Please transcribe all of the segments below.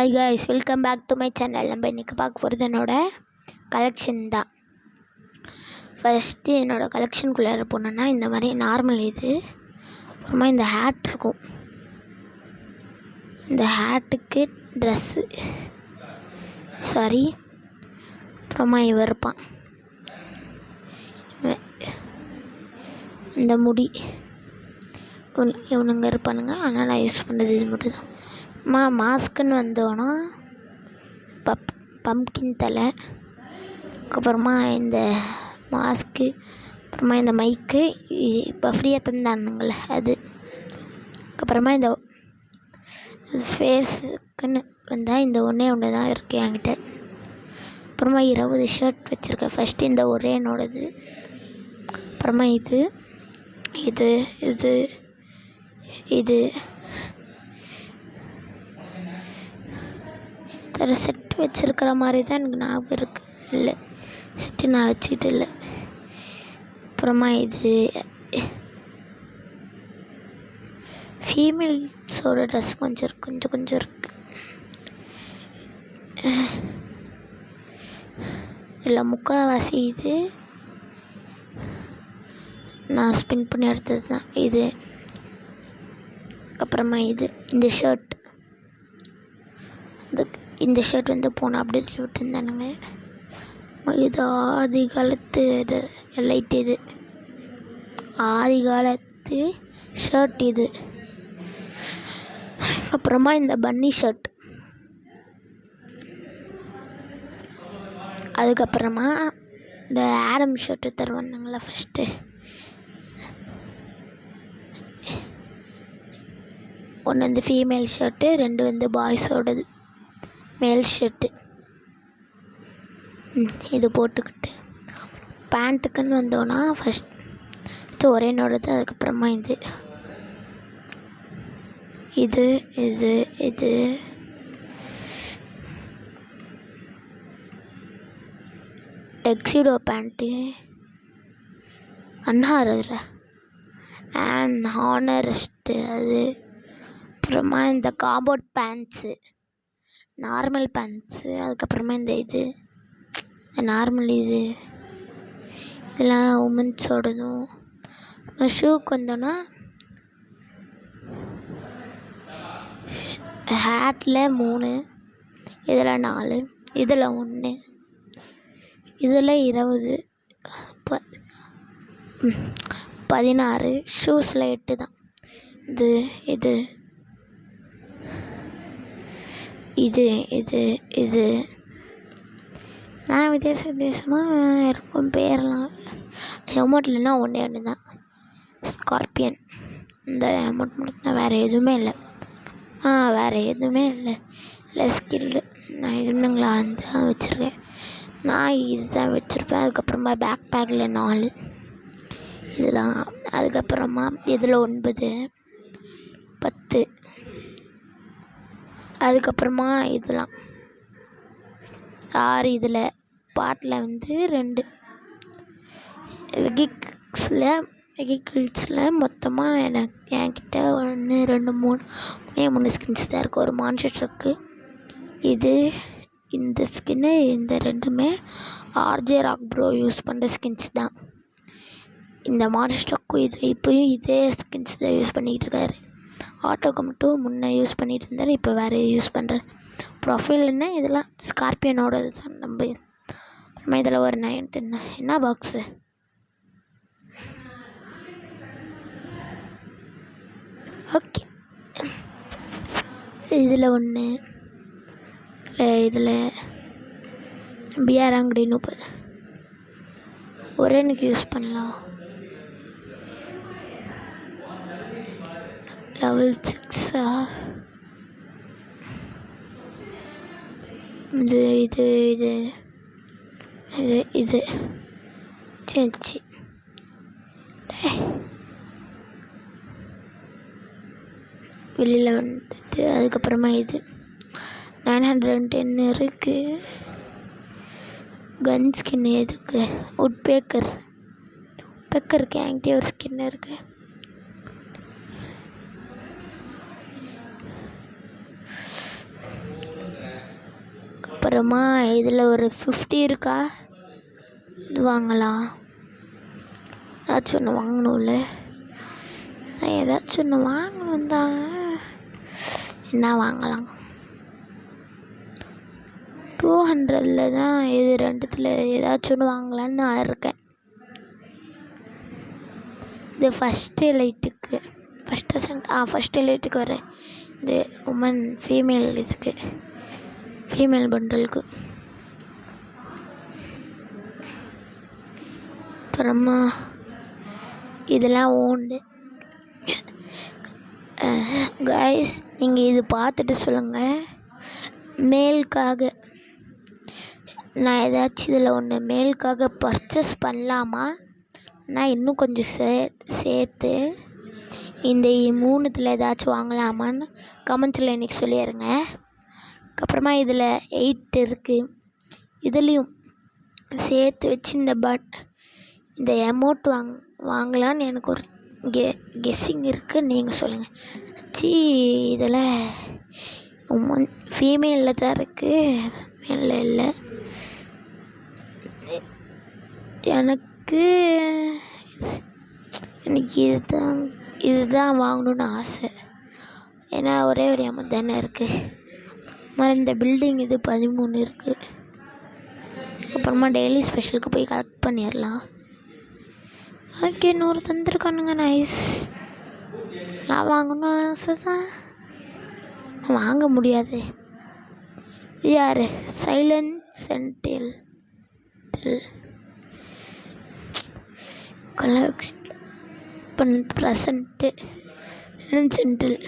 Hi guys, welcome back to my channel. நம்ம இன்றைக்கி பார்க்க போகிறது என்னோடய கலெக்ஷன் தான். ஃபஸ்ட்டு என்னோடய கலெக்ஷனுக்குள்ளே போனோன்னா இந்த மாதிரி நார்மல் இது, அப்புறமா இந்த ஹேட் இருக்கும். இந்த ஹேட்டுக்கு ட்ரெஸ்ஸு அப்புறமா இவன் இருப்பான். இந்த முடி இவனுங்க இருப்பானுங்க. ஆனால் நான் யூஸ் பண்ணுறது இது மட்டும் தான். மாஸ்க்குன்னு வந்தோன்னா பம்கின் தலை, அதுக்கப்புறமா இந்த மாஸ்க்கு, அப்புறமா இந்த மைக்கு இப்போ ஃப்ரீயாக தந்தானுங்கள அது, அதுக்கப்புறமா இந்த ஃபேஸுக்குன்னு வந்தால் இந்த ஒன்று தான் இருக்குது என்கிட்ட. அப்புறமா 20 ஷர்ட் வச்சுருக்கேன். ஃபஸ்ட்டு இந்த ஒரே என்னோடது, அப்புறமா இது இது இது இது ஒரு செட்டு வச்சுருக்கிற மாதிரி தான் எனக்கு ஞாபகம் இருக்குது. இல்லை, செட்டு நான் வச்சுக்கிட்டு இல்லை. அப்புறமா இது ஃபீமேல்ஸோட ட்ரெஸ் கொஞ்சம் இருக்குது. இல்லை, முக்கால்வாசி இது நான் ஸ்பின் பண்ணி எடுத்தது தான் இது. அப்புறமா இது இந்த ஷர்ட், இந்த ஷர்ட் வந்து போனால் அப்படியே விட்டுருந்தானுங்க. இது ஆதி காலத்து லைட், இது ஆதி காலத்து ஷர்ட் இது. அப்புறமா இந்த பன்னி ஷர்ட், அதுக்கப்புறமா இந்த ஆடம் ஷர்ட்டு தருவானுங்களா ஃபஸ்ட்டு, ஒன்று வந்து ஃபீமேல் ஷர்ட்டு, 2 வந்து பாய்ஸோடது மேல் ஷர்ட்டு. இது போட்டுக்கிட்டு பேண்ட்டுக்குன்னு வந்தோன்னா ஃபஸ்ட்டு ஒரே என்னோடது, அதுக்கப்புறமா இது இது இது இது டெக்ஸிடோ பேண்ட்டு, ஹானரஸ்ட்டு அது. அப்புறமா இந்த காம்போர்ட் பேண்ட்ஸு, நார்மல் பேண்ட்ஸு, அதுக்கப்புறமா இந்த இது நார்மல் இதெல்லாம் உமன்ஸோடதும். ஷூக்கு வந்தோன்னா ஹேட்டில் 3, இதில் 4, இதில் 1, இதில் 20, 16, ஷூஸில் 8 தான். இது இது இது இது நான் வித்தியாசமாக இருக்கும் பேரெல்லாம். அமௌண்ட்லன்னா ஒன்று தான், ஸ்கார்பியன். இந்த அமௌண்ட் மட்டும்தான், வேறு எதுவுமே இல்லை. வேறு எதுவுமே இல்லை ஸ்கில்லு. நான் இதுன்னுங்களா அந்த வச்சுருக்கேன். நான் இதுதான் வச்சுருப்பேன். அதுக்கப்புறமா பேக் பேக்கில் 4 இதுதான். அதுக்கப்புறமா இதில் 9, 10, அதுக்கப்புறமா இதெல்லாம் 6. இதில் பாட்டில் வந்து 2 வெஹிக்கிள்ஸில் மொத்தமாக என்கிட்ட 1 2 3 ஸ்கின்ஸ் தான் இருக்குது. ஒரு மான்ஸ்டர் ட்ரக்கு, இந்த ஸ்கின்னு, இந்த 2மே ஆர்ஜே ராக் ப்ரோ யூஸ் பண்ணுற ஸ்கின்ஸ் தான். இந்த மான்ஸ்டர் ட்ரக்கும் இப்போயும் இதே ஸ்கின்ஸ் தான் யூஸ் பண்ணிக்கிட்டு இருக்காரு. ஆட்டோக்கு மட்டும் முன்னே யூஸ் பண்ணிகிட்டு இருந்தார், இப்போ வேறு யூஸ் பண்ணுறார். ப்ரொஃபைல்னா இதெல்லாம் ஸ்கார்பியனோடது தான். நம்ம இதில் ஒரு 9 10 என்ன பாக்ஸு, ஓகே. இதில் 1, இதில் பிஆர் அங்கடி 30 ஒரே எனக்கு யூஸ் பண்ணலாம். லெவல் 6 இது இது இது இது இது சரி வெளியில் வந்துட்டு. அதுக்கப்புறமா இது 910 இருக்குது. கன் ஸ்கின் எதுக்கு, உட் பேக்கருக்கு என்கிட்ட ஒரு ஸ்கின் இருக்குது. அப்புறமா இதில் ஒரு 50 இருக்கா, இது வாங்கலாம். ஏதாச்சும் ஒன்று வாங்கணும்ல, நான் ஏதாச்சும் ஒன்று வாங்கணும் தான். என்ன வாங்கலாம்? 200 தான் இது ரெண்டுத்தில் ஏதாச்சும் ஒன்று வாங்கலான்னு நான் இருக்கேன். இது ஃபஸ்ட் எலைட்டுக்கு வர இது உமன் ஃபீமேல் இதுக்கு ஃபீமேல் பண்டலுக்கு. அப்புறமா இதெல்லாம் ஓண்டு கைஸ், நீங்கள் இது பார்த்துட்டு சொல்லுங்கள். மேலுக்காக நான் ஏதாச்சும் இதில் ஒன்று மேலுக்காக பர்ச்சேஸ் பண்ணலாமா, நான் இன்னும் கொஞ்சம் சேர்த்து இந்த 3த்தில் ஏதாச்சும் வாங்கலாமான்னு கமெண்ட்ஸில் இன்றைக்கி சொல்லிடுங்க. அதுக்கப்புறமா இதில் 8 இருக்குது. இதுலேயும் சேர்த்து வச்சு இந்த அமௌண்ட் வாங்கலான்னு எனக்கு ஒரு கெஸ்ஸிங் இருக்குது. நீங்கள் சொல்லுங்கள். இதில் ஃபீமேலில் தான் இருக்குது, மேலில் இல்லை. எனக்கு இதுதான் வாங்கணுன்னு ஆசை. ஏன்னா ஒரே ஒரு அமௌண்ட் தானே இருக்குது. இந்த பில்டிங் இது 13 இருக்குது. அப்புறமா டெய்லி ஸ்பெஷலுக்கு போய் கலெக்ட் பண்ணிடலாம். ஓகே, 100 தந்துருக்கானுங்க. நைஸ். நான் வாங்கணும் ஆசை தான், வாங்க முடியாது. இது யார்? சைலண்ட் சென்டில் கலெக்ஷன் ப்ரெசண்ட்டு சென்டில்.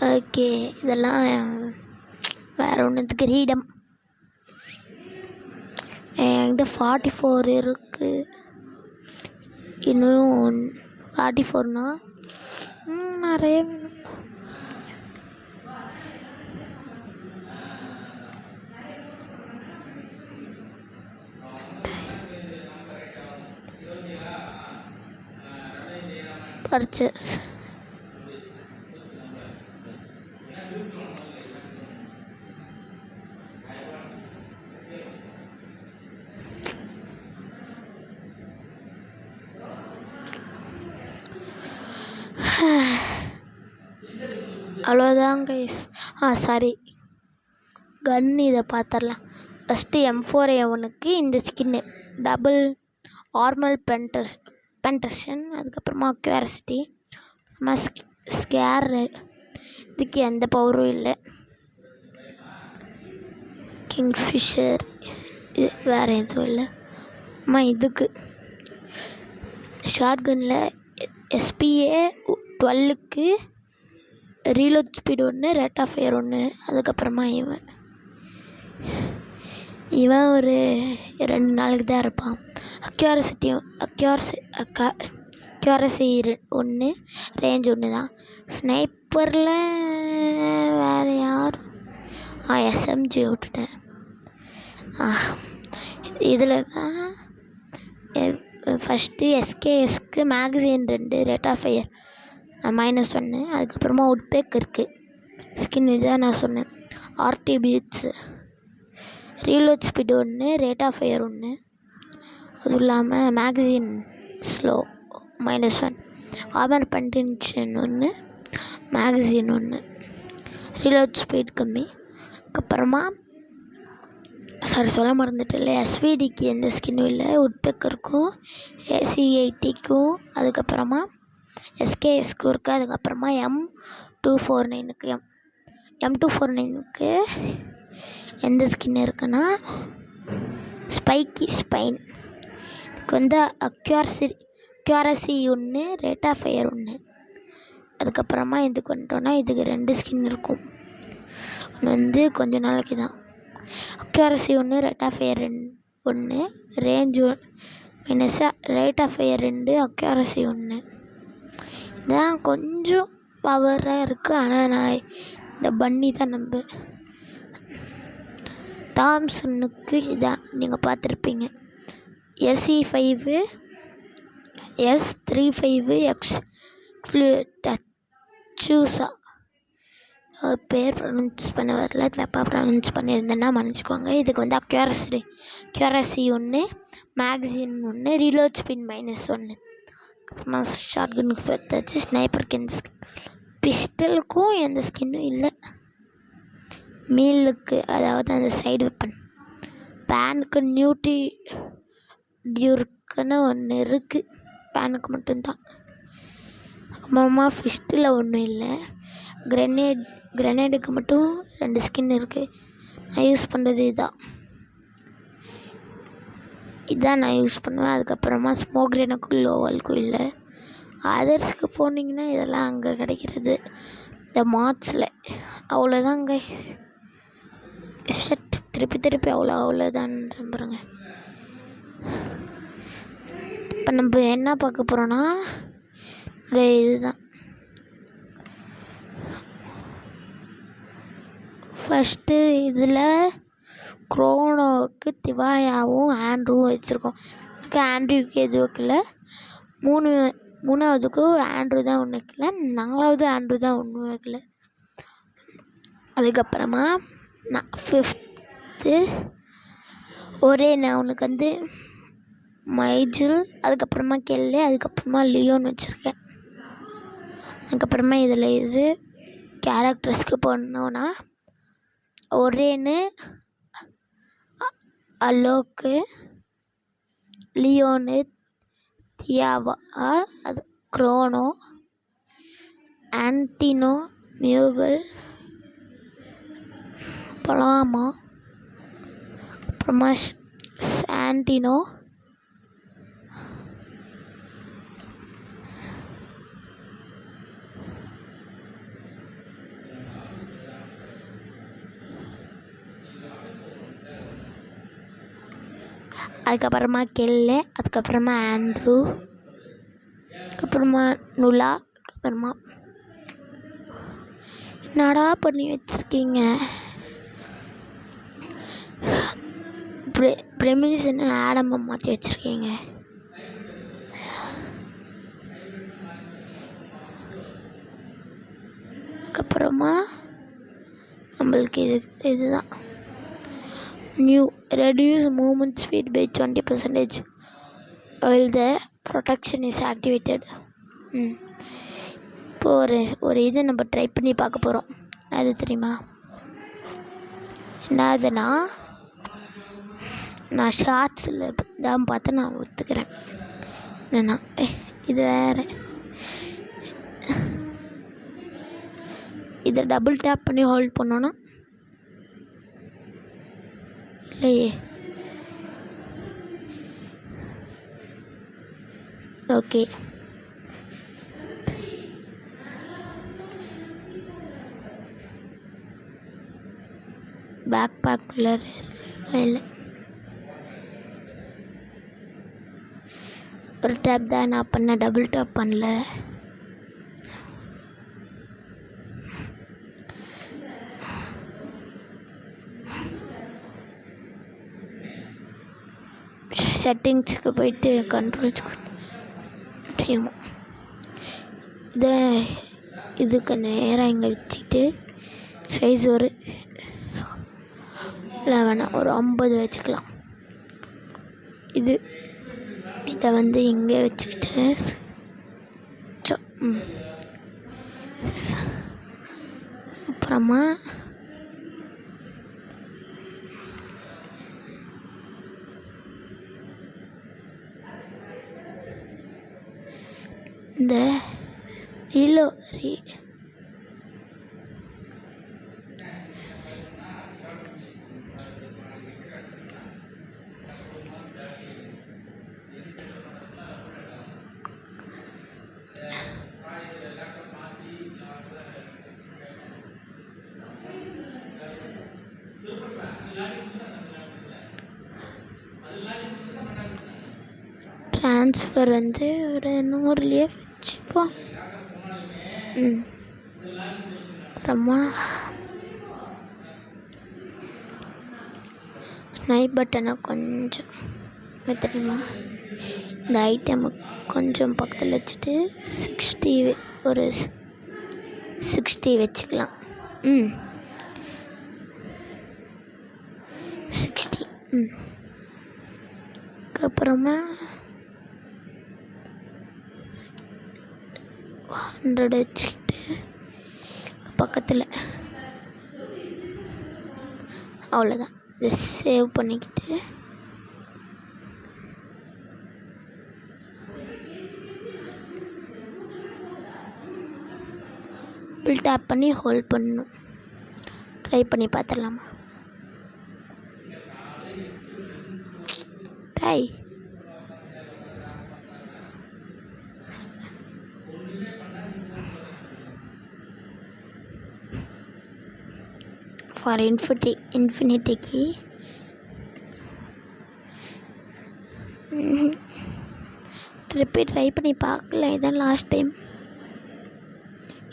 ஓகே, இதெல்லாம் வேறு ஒன்றுத்துக்கு கிரீடம். என்கிட்ட 44 இருக்குது. இன்னும் 44னா நிறைய வேணும். பர்ச்சேஸ் அவ்வளோதான் கைஸ். சாரி, கன் இதை பார்த்துடலாம். ஃபஸ்ட்டு M4A1க்கு இந்த ஸ்கின்னு டபுள் ஆர்மல் பென்டர்ஷன், அதுக்கப்புறமா அக்யூரசிட்டி, அப்புறமா ஸ்கேரு. இதுக்கு எந்த பவரும் இல்லை. கிங்ஃபிஷர் இது வேறு எதுவும் இல்லை. இதுக்கு ஷார்ட் கன்னில் SPA 12க்கு reload speed 1, rate of fire 1. அதுக்கப்புறமா இவன் ஒரு 2 நாளுக்கு தான் இருப்பான். அக்யூரசி 1, ரேஞ்ச் 1 தான். ஸ்னைப்பரில் வேறு யார்? SMG விட்டுட்டேன். இதில் தான் ஃபஸ்ட்டு SKSக்கு மேகசின் 2, ரேட் ஆஃப் ஃபயர் -1. அதுக்கப்புறமா உட்பேக் இருக்குது ஸ்கின், இதான் நான் சொன்னேன். RT பீட்ஸு, reload speed 1, rate of fire 1. அதுவும் இல்லாமல் magazine slow -1, armour penetration 1, magazine 1, reload speed கம்மி. அதுக்கப்புறமா சொல்ல மறந்துட்டு SVDக்கு எந்த ஸ்கின்னும் இல்லை. உட்பேக்கருக்கும் AC80க்கும் அதுக்கப்புறமா SKSக்கும் இருக்குது. அதுக்கப்புறமா M249க்கு எந்த ஸ்கின் இருக்குன்னா ஸ்பைக்கி ஸ்பைன். இதுக்கு அக்யூரசி 1, ரேட் ஆஃப் ஃபயர் 1. அதுக்கப்புறமா இதுக்கு வந்துட்டோன்னா இதுக்கு 2 ஸ்கின் இருக்கும். ஒன்று கொஞ்ச நாளைக்கு தான். Accuracy 1, rate of fire 1, range rate of fire 2, accuracy 1. இதான் கொஞ்சம் பவராக இருக்குது. ஆனால் நான் இந்த பன்னி தான் தாம்சனுக்கு இதான் நீங்கள் பார்த்துருப்பீங்க. SE5 S35 எக்ஸ்க்ளூசா பேர் ப்ரொனவுன்ஸ் பண்ண வரல, தப்பாக ப்ரொனவுன்ஸ் பண்ணியிருந்தேன்னா மன்னிச்சிக்கோங்க. இதுக்கு வந்து அக்யூரசி 1, மேக்சின் 1, ரீலோட் ஸ்பின் -1. அப்புறமா ஷார்ட் கன்னுக்கு பார்த்தாச்சு. ஸ்னைப்பருக்கு எந்த பிஸ்டலுக்கும் எந்த ஸ்கின்னும் இல்லை. மீலுக்கு அதாவது அந்த சைடு வெப்பன் பேனுக்கு டியூருக்குன்னு ஒன்று இருக்குது, பேனுக்கு மட்டும்தான். அப்புறமா ஃபிஸ்ட்டில் ஒன்றும் இல்லை. கிரெனேடுக்கு மட்டும் 2 ஸ்கின் இருக்குது. நான் யூஸ் பண்ணுறது இதான் நான் யூஸ் பண்ணுவேன். அதுக்கப்புறமா ஸ்மோக் கிரெனேடுக்கும் லோவலுக்கும் இல்லை. அதர்ஸுக்கு போனீங்கன்னா இதெல்லாம் அங்கே கிடைக்கிறது இந்த மாட்ஸில். அவ்வளோதாங்க. ஷட் திருப்பி அவ்வளோதான் பாருங்க. இப்போ நம்ம என்ன பார்க்க போகிறோன்னா இதுதான். ஃபஸ்ட்டு இதில் குரோனோவுக்கு திவாயாவும் ஆண்ட்ரூவும் வச்சுருக்கோம். எனக்கு ஆண்ட்ரூவுக்கு எதுவும் வைக்கல. மூணாவதுக்கு ஆண்ட்ரூ தான் ஒன்று வைக்கல. 4வது ஆண்ட்ரூ தான் ஒன்றும் வைக்கல. அதுக்கப்புறமா நான் 5த்து அவனுக்கு வந்து மைஜில், அதுக்கப்புறமா கெல்லு, அதுக்கப்புறமா லியோன்னு வச்சுருக்கேன். அதுக்கப்புறமா இதில் கேரக்டர்ஸ்க்கு போனோன்னா ஒரேன்னு, அலோக்கு, லியோனு, தியாவா, அது குரோனோ, ஆன்டினோ, மியூகல், பலாமா, அப்புறமா சாண்டினோ, அதுக்கப்புறமா கெல்லு, அதுக்கப்புறமா ஆண்ட்ரூ, அதுக்கப்புறமா நுலா, அதுக்கப்புறமா என்னடா பண்ணி வச்சுருக்கீங்க பிரமிஸ்ன்னு ஆடம்பை மாற்றி வச்சுருக்கீங்க. அதுக்கப்புறமா நம்மளுக்கு இதுதான் new reduce movement speed by 20% while the protection is activated. இப்போ ஒரு இது நம்ம ட்ரை பண்ணி பார்க்க போகிறோம். அது தெரியுமா என்னதுன்னா, நான் ஷார்ட்ஸில் தான் பார்த்து நான் ஒத்துக்கிறேன். என்னன்னா இது வேறு, இதை டபுள் டேப் பண்ணி ஹோல்ட் பண்ணோன்னா இல்லையே. ஓகே, பேக்கில் இல்லை. ஒரு டேப் தான் நான் பண்ணேன், டபுள் டேப் பண்ணல. செட்டிங்ஸுக்கு போயிட்டு கண்ட்ரோல்ஸ் தெரியுமா, இதுக்கு நேராக இங்கே வச்சுட்டு சைஸ் ஒரு 11 ஒரு 50 வச்சுக்கலாம். இதை வந்து இங்கே வச்சுக்கிட்டு அப்புறமா இந்த ட்ரான்ஸ்ஃபர் வந்து ஒரு 100லேயே வச்சுப்போம். அப்புறமா ஸ்னைப் பட்டனை கொஞ்சம் தெரியுமா, இந்த ஐட்டமை கொஞ்சம் பக்கத்தில் வச்சுட்டு 60 வச்சுக்கலாம். ம் 60. அதுக்கப்புறமா 100 வச்சுக்கிட்டு பக்கத்தில் அவ்வளோதான். இதை சேவ் பண்ணிக்கிட்டு டேப் பண்ணி ஹோல்ட் பண்ணணும். ட்ரை பண்ணி பார்த்துடலாமா? டாய் ஃபார் இன்ஃபினிட்டிக்கு திருப்பி ட்ரை பண்ணி பார்க்கல. இதான் லாஸ்ட் டைம்.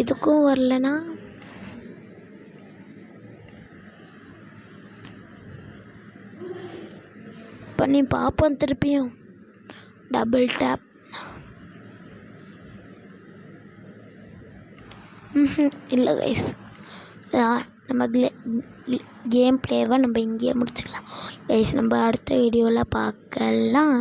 இதுக்கும் வரலனா பண்ணி பார்ப்போம். திருப்பியும் டபுள் டேப். இல்லை கைஸ், நம்ம கேம் பிளேவை நம்ம இங்கேயே முடிச்சுக்கலாம் கைஸ். நம்ம அடுத்த வீடியோவில் பார்க்கலாம்.